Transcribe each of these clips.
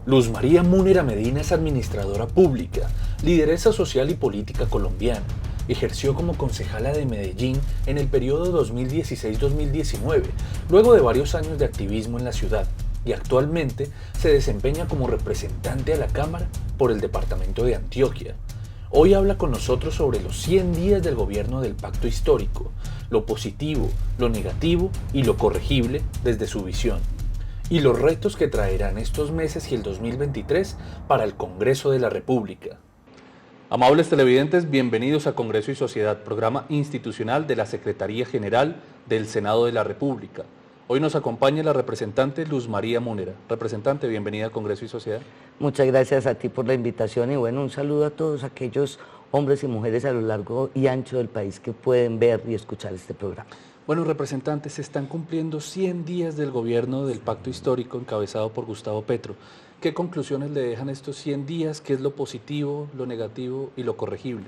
Luz María Múnera Medina es administradora pública, lideresa social y política colombiana. Ejerció como concejala de Medellín en el periodo 2016-2019, luego de varios años de activismo en la ciudad, y actualmente se desempeña como representante a la Cámara por el departamento de Antioquia. Hoy habla con nosotros sobre los 100 días del gobierno del Pacto Histórico, lo positivo, lo negativo y lo corregible desde su visión, y los retos que traerán estos meses y el 2023 para el Congreso de la República. Amables televidentes, bienvenidos a Congreso y Sociedad, programa institucional de la Secretaría General del Senado de la República. Hoy nos acompaña la representante Luz María Múnera. Representante, bienvenida a Congreso y Sociedad. Muchas gracias a ti por la invitación y bueno, un saludo a todos aquellos hombres y mujeres a lo largo y ancho del país que pueden ver y escuchar este programa. Bueno, representantes, se están cumpliendo 100 días del gobierno del Pacto Histórico encabezado por Gustavo Petro. ¿Qué conclusiones le dejan estos 100 días? ¿Qué es lo positivo, lo negativo y lo corregible?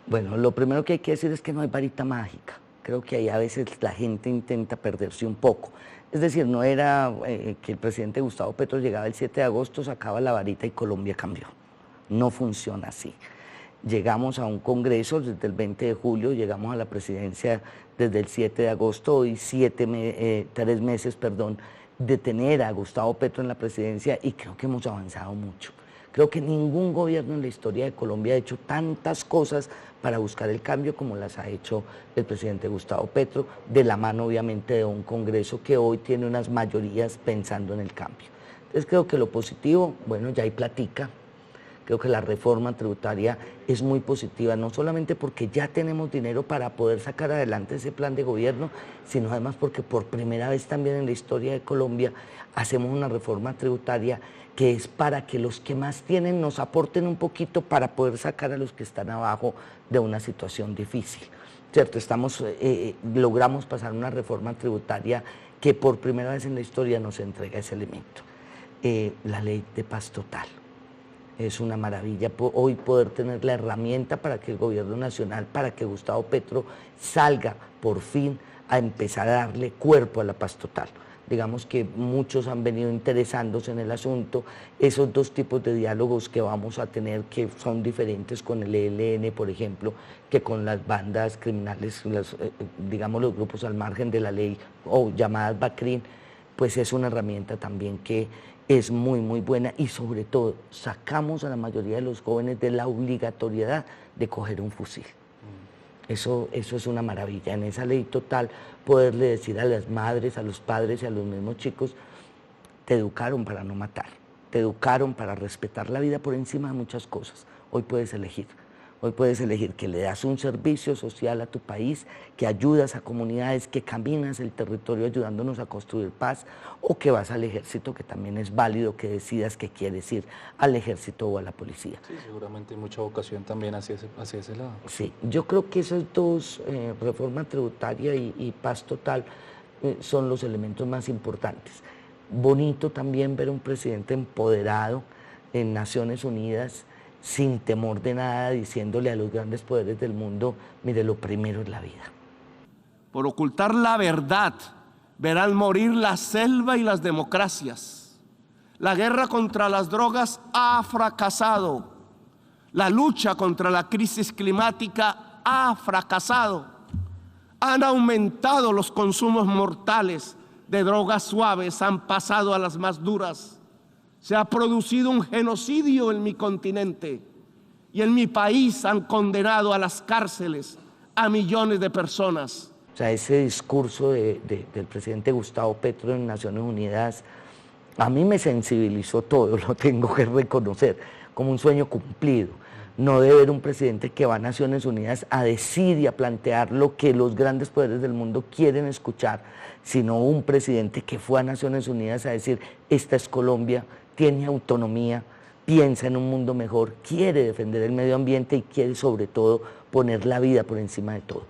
Bueno, lo primero que hay que decir es que no hay varita mágica. Creo que ahí a veces la gente intenta perderse un poco. Es decir, no era que el presidente Gustavo Petro llegaba el 7 de agosto, sacaba la varita y Colombia cambió. No funciona así. Llegamos a un congreso desde el 20 de julio, llegamos a la presidencia desde el 7 de agosto, hoy 3 meses, de tener a Gustavo Petro en la presidencia y creo que hemos avanzado mucho. Creo que ningún gobierno en la historia de Colombia ha hecho tantas cosas para buscar el cambio como las ha hecho el presidente Gustavo Petro, de la mano obviamente de un Congreso que hoy tiene unas mayorías pensando en el cambio. Entonces creo que lo positivo, bueno, ya hay platica. Creo que la reforma tributaria es muy positiva, no solamente porque ya tenemos dinero para poder sacar adelante ese plan de gobierno, sino además porque por primera vez también en la historia de Colombia hacemos una reforma tributaria que es para que los que más tienen nos aporten un poquito para poder sacar a los que están abajo de una situación difícil. ¿Cierto? Logramos pasar una reforma tributaria que por primera vez en la historia nos entrega ese elemento. La ley de paz total. Es una maravilla hoy poder tener la herramienta para que el gobierno nacional, para que Gustavo Petro salga por fin a empezar a darle cuerpo a la paz total. Digamos que muchos han venido interesándose en el asunto, esos dos tipos de diálogos que vamos a tener que son diferentes con el ELN, por ejemplo, que con las bandas criminales, digamos los grupos al margen de la ley o llamadas BACRIM, pues es una herramienta también que es muy, muy buena y sobre todo sacamos a la mayoría de los jóvenes de la obligatoriedad de coger un fusil. Eso es una maravilla. En esa ley total poderle decir a las madres, a los padres y a los mismos chicos, te educaron para no matar, te educaron para respetar la vida por encima de muchas cosas. Hoy puedes elegir. Hoy puedes elegir que le das un servicio social a tu país, que ayudas a comunidades, que caminas el territorio ayudándonos a construir paz, o que vas al ejército, que también es válido que decidas que quieres ir al ejército o a la policía. Sí, seguramente hay mucha vocación también hacia ese lado. Sí, yo creo que esas dos, reforma tributaria y paz total, son los elementos más importantes. Bonito también ver un presidente empoderado en Naciones Unidas, sin temor de nada, diciéndole a los grandes poderes del mundo, mire, lo primero es la vida. Por ocultar la verdad, verán morir la selva y las democracias. La guerra contra las drogas ha fracasado. La lucha contra la crisis climática ha fracasado. Han aumentado los consumos mortales de drogas suaves, han pasado a las más duras. Se ha producido un genocidio en mi continente y en mi país han condenado a las cárceles a millones de personas. O sea, ese discurso del presidente Gustavo Petro en Naciones Unidas a mí me sensibilizó todo, lo tengo que reconocer, como un sueño cumplido. No debe haber un presidente que va a Naciones Unidas a decir y a plantear lo que los grandes poderes del mundo quieren escuchar, sino un presidente que fue a Naciones Unidas a decir, esta es Colombia, tiene autonomía, piensa en un mundo mejor, quiere defender el medio ambiente y quiere sobre todo poner la vida por encima de todo.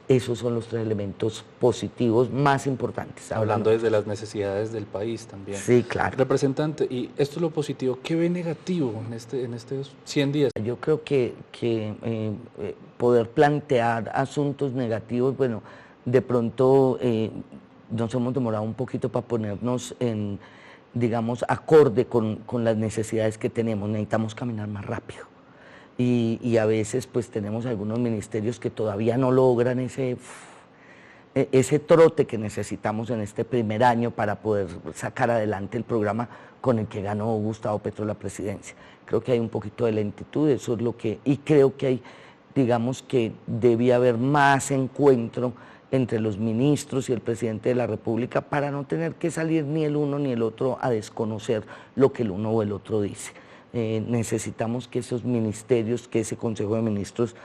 Esos son los 3 elementos positivos más importantes. Hablando desde las necesidades del país también. Sí, claro. Representante, y esto es lo positivo, ¿qué ve negativo en estos 100 días? Yo creo que poder plantear asuntos negativos, bueno, de pronto nos hemos demorado un poquito para ponernos en digamos, acorde con las necesidades que tenemos. Necesitamos caminar más rápido. Y a veces pues tenemos algunos ministerios que todavía no logran ese trote que necesitamos en este primer año para poder sacar adelante el programa con el que ganó Gustavo Petro la presidencia. Creo que hay un poquito de lentitud, eso es lo que, y creo que hay, digamos que debía haber más encuentro entre los ministros y el presidente de la República para no tener que salir ni el uno ni el otro a desconocer lo que el uno o el otro dice. Necesitamos que esos ministerios, que ese Consejo de Ministros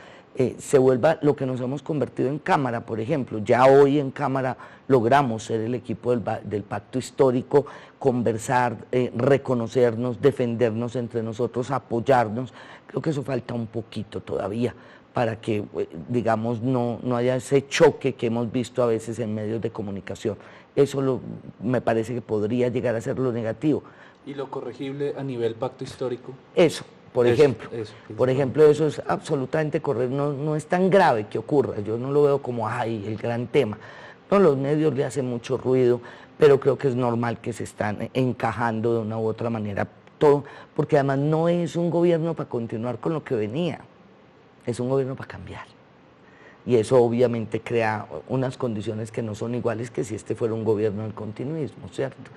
se vuelva lo que nos hemos convertido en Cámara, por ejemplo. Ya hoy en Cámara logramos ser el equipo del pacto histórico, conversar, reconocernos, defendernos entre nosotros, apoyarnos. Creo que eso falta un poquito todavía para que, digamos, no haya ese choque que hemos visto a veces en medios de comunicación. Eso me parece que podría llegar a ser lo negativo. ¿Y lo corregible a nivel pacto histórico? Eso, por ejemplo, eso es absolutamente correcto, no es tan grave que ocurra, yo no lo veo como, ay, el gran tema. No, los medios le hacen mucho ruido, pero creo que es normal que se están encajando de una u otra manera todo, porque además no es un gobierno para continuar con lo que venía, es un gobierno para cambiar. Y eso obviamente crea unas condiciones que no son iguales que si este fuera un gobierno del continuismo, ¿cierto?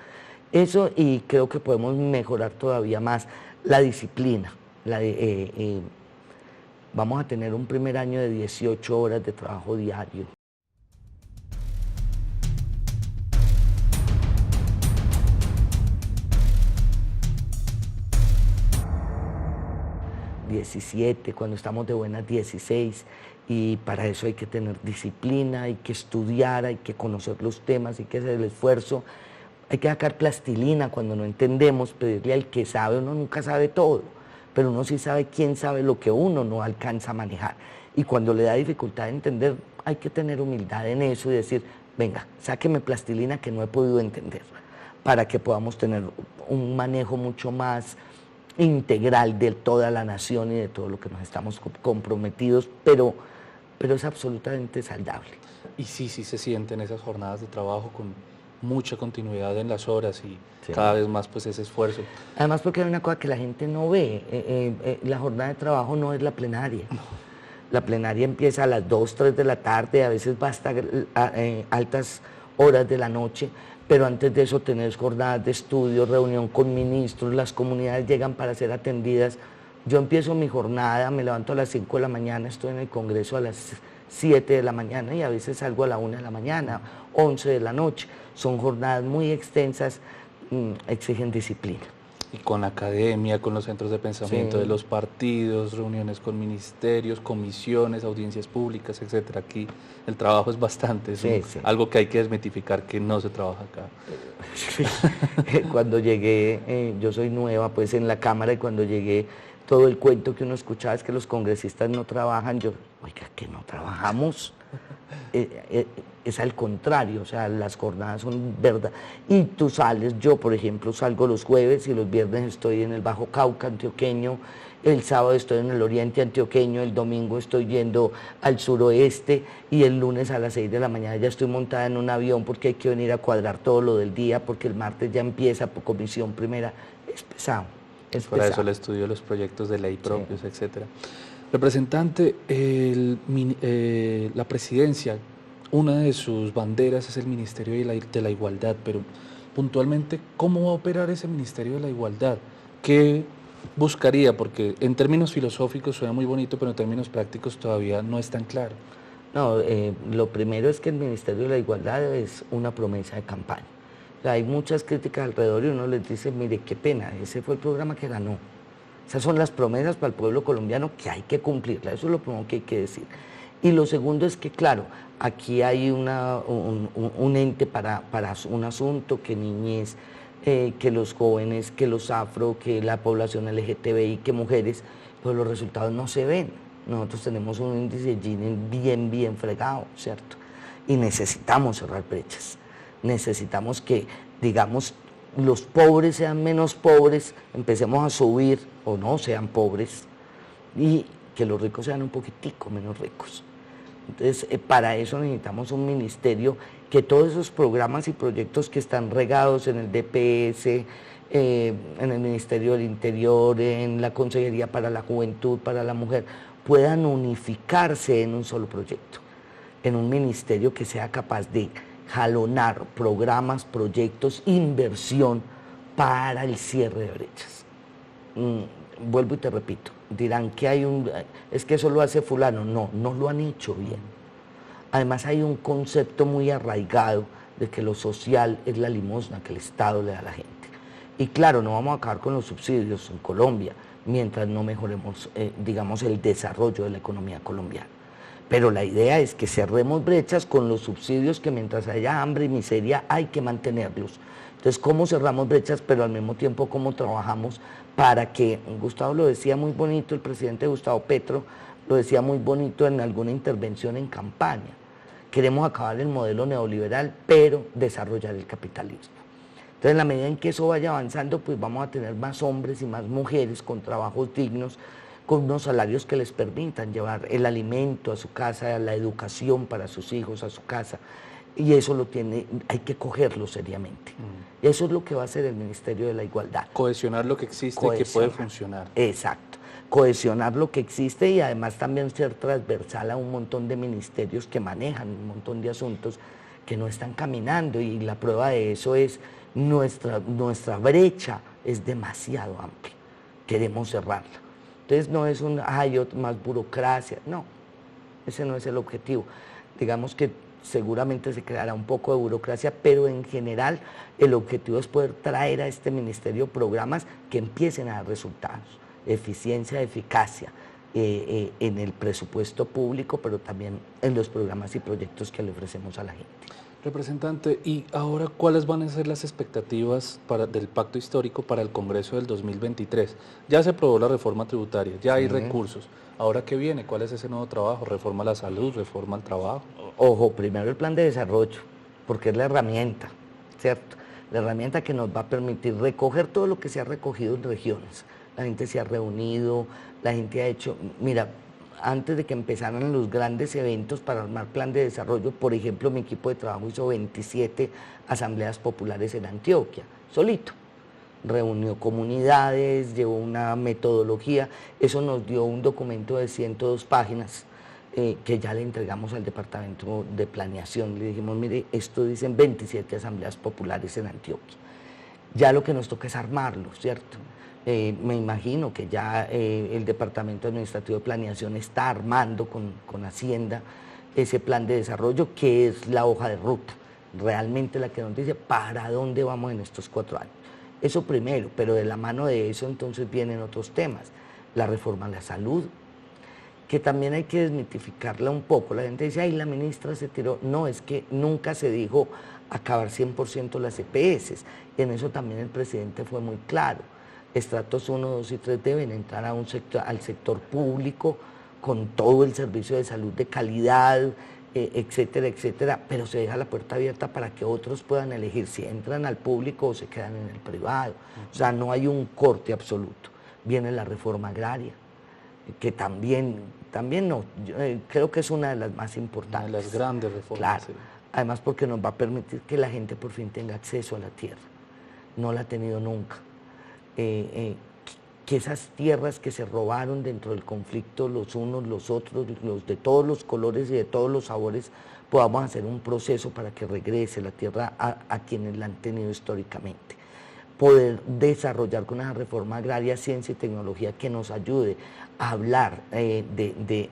Eso, y creo que podemos mejorar todavía más la disciplina. Vamos a tener un primer año de 18 horas de trabajo diario. Cuando estamos de buenas 16, y para eso hay que tener disciplina, hay que estudiar, hay que conocer los temas, hay que hacer el esfuerzo. Hay que sacar plastilina cuando no entendemos, pedirle al que sabe. Uno nunca sabe todo, pero uno sí sabe quién sabe lo que uno no alcanza a manejar. Y cuando le da dificultad de entender, hay que tener humildad en eso y decir, venga, sáqueme plastilina que no he podido entender, para que podamos tener un manejo mucho más integral de toda la nación y de todo lo que nos estamos comprometidos, pero es absolutamente saldable. Y sí se sienten esas jornadas de trabajo con mucha continuidad en las horas y cada vez más pues ese esfuerzo. Además porque hay una cosa que la gente no ve, la jornada de trabajo no es la plenaria. No. La plenaria empieza a las 2, 3 de la tarde, a veces va hasta altas horas de la noche, pero antes de eso tenés jornadas de estudio, reunión con ministros, las comunidades llegan para ser atendidas. Yo empiezo mi jornada, me levanto a las 5 de la mañana, estoy en el Congreso a las 7 de la mañana y a veces salgo a la 1 de la mañana, 11 de la noche. Son jornadas muy extensas, exigen disciplina. Y con la academia, con los centros de pensamiento de los partidos, reuniones con ministerios, comisiones, audiencias públicas, etcétera. Aquí el trabajo es bastante, algo que hay que desmitificar, que no se trabaja acá. Sí. Cuando llegué, yo soy nueva pues en la Cámara, y cuando llegué, todo el cuento que uno escuchaba es que los congresistas no trabajan. Yo, oiga, que no trabajamos. Es al contrario, o sea, las jornadas son verdad. Y tú sales, yo por ejemplo salgo los jueves y los viernes estoy en el Bajo Cauca antioqueño, el sábado estoy en el Oriente antioqueño, el domingo estoy yendo al suroeste y el lunes a las 6 de la mañana ya estoy montada en un avión porque hay que venir a cuadrar todo lo del día, porque el martes ya empieza por comisión primera. Es pesado. Para eso el estudio de los proyectos de ley propios, etcétera. Representante, la presidencia, una de sus banderas es el Ministerio de la Igualdad, pero puntualmente, ¿cómo va a operar ese Ministerio de la Igualdad? ¿Qué buscaría? Porque en términos filosóficos suena muy bonito, pero en términos prácticos todavía no es tan claro. No, lo primero es que el Ministerio de la Igualdad es una promesa de campaña. O sea, hay muchas críticas alrededor y uno les dice, mire, qué pena, ese fue el programa que ganó. Esas son las promesas para el pueblo colombiano que hay que cumplirlas, eso es lo primero que hay que decir. Y lo segundo es que, claro, aquí hay un ente para un asunto, que niñez, que los jóvenes, que los afro, que la población LGTBI, que mujeres, pero los resultados no se ven. Nosotros tenemos un índice de Gini bien fregado, ¿cierto? Y necesitamos cerrar brechas, necesitamos que, digamos, los pobres sean menos pobres, empecemos a subir, o no sean pobres, y que los ricos sean un poquitico menos ricos. Entonces, para eso necesitamos un ministerio que todos esos programas y proyectos que están regados en el DPS, en el Ministerio del Interior, en la Consejería para la Juventud, para la Mujer, puedan unificarse en un solo proyecto, en un ministerio que sea capaz de jalonar programas, proyectos, inversión para el cierre de brechas. Vuelvo y te repito, dirán que es que eso lo hace fulano. No, no lo han hecho bien. Además hay un concepto muy arraigado de que lo social es la limosna que el Estado le da a la gente. Y claro, no vamos a acabar con los subsidios en Colombia mientras no mejoremos, digamos, el desarrollo de la economía colombiana. Pero la idea es que cerremos brechas con los subsidios, que mientras haya hambre y miseria hay que mantenerlos. Entonces, ¿cómo cerramos brechas, pero al mismo tiempo cómo trabajamos para que, Gustavo lo decía muy bonito, el presidente Gustavo Petro lo decía muy bonito en alguna intervención en campaña, queremos acabar el modelo neoliberal, pero desarrollar el capitalismo. Entonces, en la medida en que eso vaya avanzando, pues vamos a tener más hombres y más mujeres con trabajos dignos, con unos salarios que les permitan llevar el alimento a su casa, la educación para sus hijos a su casa, y eso hay que cogerlo seriamente. Eso es lo que va a hacer el Ministerio de la Igualdad. Cohesionar lo que existe y que puede funcionar. Exacto, cohesionar lo que existe y además también ser transversal a un montón de ministerios que manejan un montón de asuntos que no están caminando, y la prueba de eso es nuestra brecha es demasiado amplia, queremos cerrarla. Entonces no es más burocracia, no, ese no es el objetivo. Digamos que seguramente se creará un poco de burocracia, pero en general el objetivo es poder traer a este ministerio programas que empiecen a dar resultados, eficiencia, eficacia en el presupuesto público, pero también en los programas y proyectos que le ofrecemos a la gente. Representante, ¿y ahora cuáles van a ser las expectativas del pacto histórico para el Congreso del 2023? Ya se aprobó la reforma tributaria, ya hay recursos. ¿Ahora qué viene? ¿Cuál es ese nuevo trabajo? ¿Reforma a la salud? ¿Reforma al trabajo? Ojo, primero el plan de desarrollo, porque es la herramienta, ¿cierto? La herramienta que nos va a permitir recoger todo lo que se ha recogido en regiones. La gente se ha reunido, la gente ha hecho, mira, antes de que empezaran los grandes eventos para armar plan de desarrollo, por ejemplo, mi equipo de trabajo hizo 27 asambleas populares en Antioquia, solito. Reunió comunidades, llevó una metodología, eso nos dio un documento de 102 páginas que ya le entregamos al Departamento de Planeación. Le dijimos, mire, esto dicen 27 asambleas populares en Antioquia. Ya lo que nos toca es armarlo, ¿cierto? Me imagino que ya el Departamento Administrativo de Planeación está armando con Hacienda ese plan de desarrollo, que es la hoja de ruta, realmente la que nos dice para dónde vamos en estos 4 años. Eso primero, pero de la mano de eso entonces vienen otros temas. La reforma a la salud, que también hay que desmitificarla un poco. La gente dice, ay, la ministra se tiró. No, es que nunca se dijo acabar 100% las EPS. En eso también el presidente fue muy claro. Estratos 1, 2 y 3 deben entrar al sector público con todo el servicio de salud de calidad, etcétera, etcétera, pero se deja la puerta abierta para que otros puedan elegir si entran al público o se quedan en el privado. O sea, no hay un corte absoluto. Viene la reforma agraria, que también no, yo, creo que es una de las más importantes. Una de las grandes reformas. Claro, sí. Además porque nos va a permitir que la gente por fin tenga acceso a la tierra. No la ha tenido nunca. Que esas tierras que se robaron dentro del conflicto, los unos, los otros, los de todos los colores y de todos los sabores, podamos hacer un proceso para que regrese la tierra a quienes la han tenido históricamente. Poder desarrollar con una reforma agraria, ciencia y tecnología que nos ayude a hablar de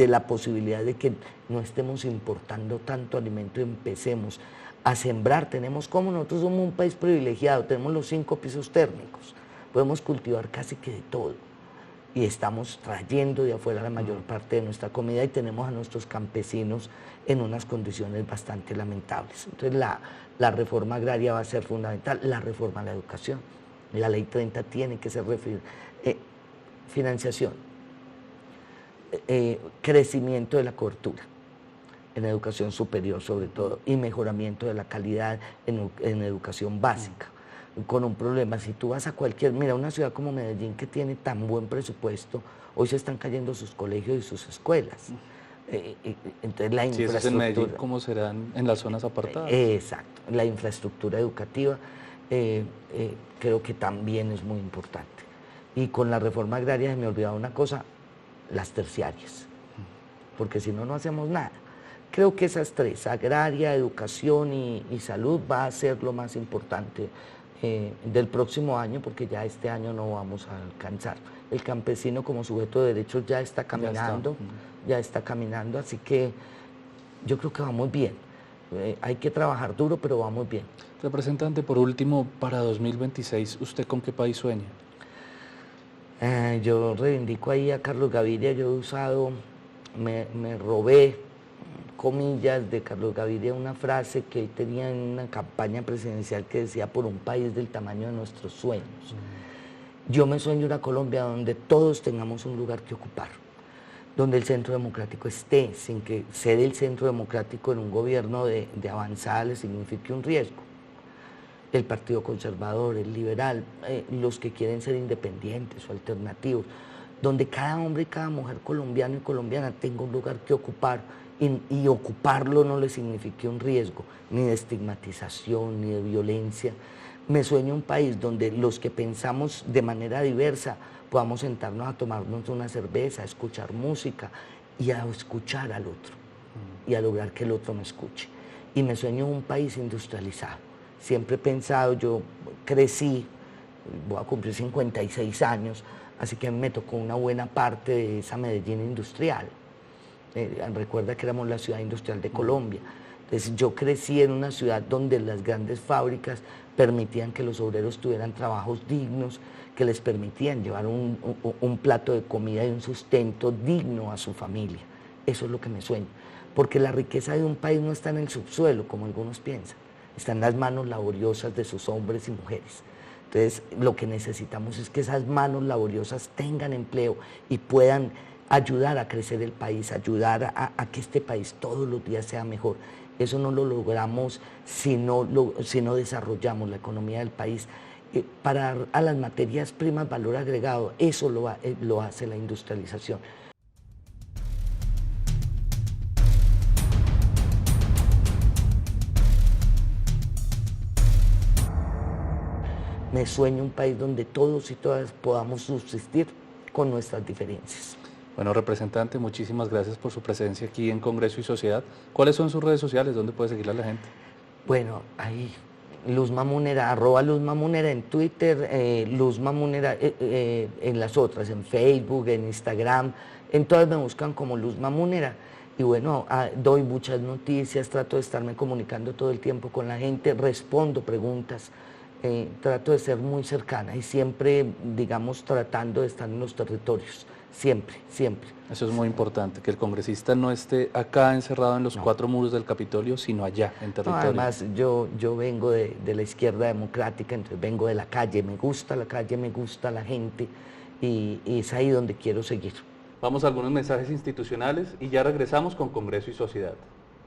la posibilidad de que no estemos importando tanto alimento y empecemos a sembrar. Nosotros somos un país privilegiado, tenemos los 5 pisos térmicos, podemos cultivar casi que de todo y estamos trayendo de afuera la mayor parte de nuestra comida y tenemos a nuestros campesinos en unas condiciones bastante lamentables. Entonces la reforma agraria va a ser fundamental, la reforma a la educación. La ley 30 tiene que ser financiación, crecimiento de la cobertura en educación superior sobre todo, y mejoramiento de la calidad en educación básica. Con un problema, si tú vas a mira, una ciudad como Medellín que tiene tan buen presupuesto, hoy se están cayendo sus colegios y sus escuelas. Entonces la Si eso es en infraestructura... Medellín, ¿cómo serán en las zonas apartadas? Exacto, la infraestructura educativa creo que también es muy importante. Y con la reforma agraria se me olvidaba una cosa, las terciarias, porque si no, no hacemos nada. Creo que esas tres, agraria, educación y salud, va a ser lo más importante del próximo año, porque ya este año no vamos a alcanzar. El campesino como sujeto de derechos ya está caminando, así que yo creo que vamos bien. Hay que trabajar duro, pero vamos bien. Representante, por último, para 2026, ¿usted con qué país sueña? Yo reivindico ahí a Carlos Gaviria. Yo he usado, me robé, comillas, de Carlos Gaviria una frase que él tenía en una campaña presidencial que decía: por un país del tamaño de nuestros sueños. Yo me sueño una Colombia donde todos tengamos un lugar que ocupar, donde el centro democrático esté, sin que ser el centro democrático en un gobierno de avanzada le signifique un riesgo. El Partido Conservador, el liberal, los que quieren ser independientes o alternativos, donde cada hombre y cada mujer colombiano y colombiana tenga un lugar que ocupar y ocuparlo no le signifique un riesgo, ni de estigmatización, ni de violencia. Me sueño un país donde los que pensamos de manera diversa podamos sentarnos a tomarnos una cerveza, a escuchar música y a escuchar al otro y a lograr que el otro me escuche. Y me sueño un país industrializado. Siempre he pensado, yo crecí, voy a cumplir 56 años, así que me tocó una buena parte de esa Medellín industrial. Recuerda que éramos la ciudad industrial de Colombia. Entonces yo crecí en una ciudad donde las grandes fábricas permitían que los obreros tuvieran trabajos dignos, que les permitían llevar un plato de comida y un sustento digno a su familia. Eso es lo que me sueño, porque la riqueza de un país no está en el subsuelo, como algunos piensan, está en las manos laboriosas de sus hombres y mujeres. Entonces lo que necesitamos es que esas manos laboriosas tengan empleo y puedan ayudar a crecer el país, ayudar a que este país todos los días sea mejor. Eso no lo logramos si no desarrollamos la economía del país. Para dar a las materias primas valor agregado, eso lo hace la industrialización. Me sueño un país donde todos y todas podamos subsistir con nuestras diferencias. Bueno, representante, muchísimas gracias por su presencia aquí en Congreso y Sociedad. ¿Cuáles son sus redes sociales? ¿Dónde puede seguirla la gente? Bueno, ahí, Luzma Munera, @Luzma Munera en Twitter, Luzma Munera en las otras, en Facebook, en Instagram, en todas me buscan como Luzma Munera. Y bueno, doy muchas noticias, trato de estarme comunicando todo el tiempo con la gente, respondo preguntas, trato de ser muy cercana y siempre, digamos, tratando de estar en los territorios. Siempre, siempre. Eso es muy importante, que el congresista no esté acá encerrado en los cuatro muros del Capitolio, sino allá, en territorio. No, además, yo vengo de la izquierda democrática, entonces vengo de la calle, me gusta la calle, me gusta la gente y es ahí donde quiero seguir. Vamos a algunos mensajes institucionales y ya regresamos con Congreso y Sociedad.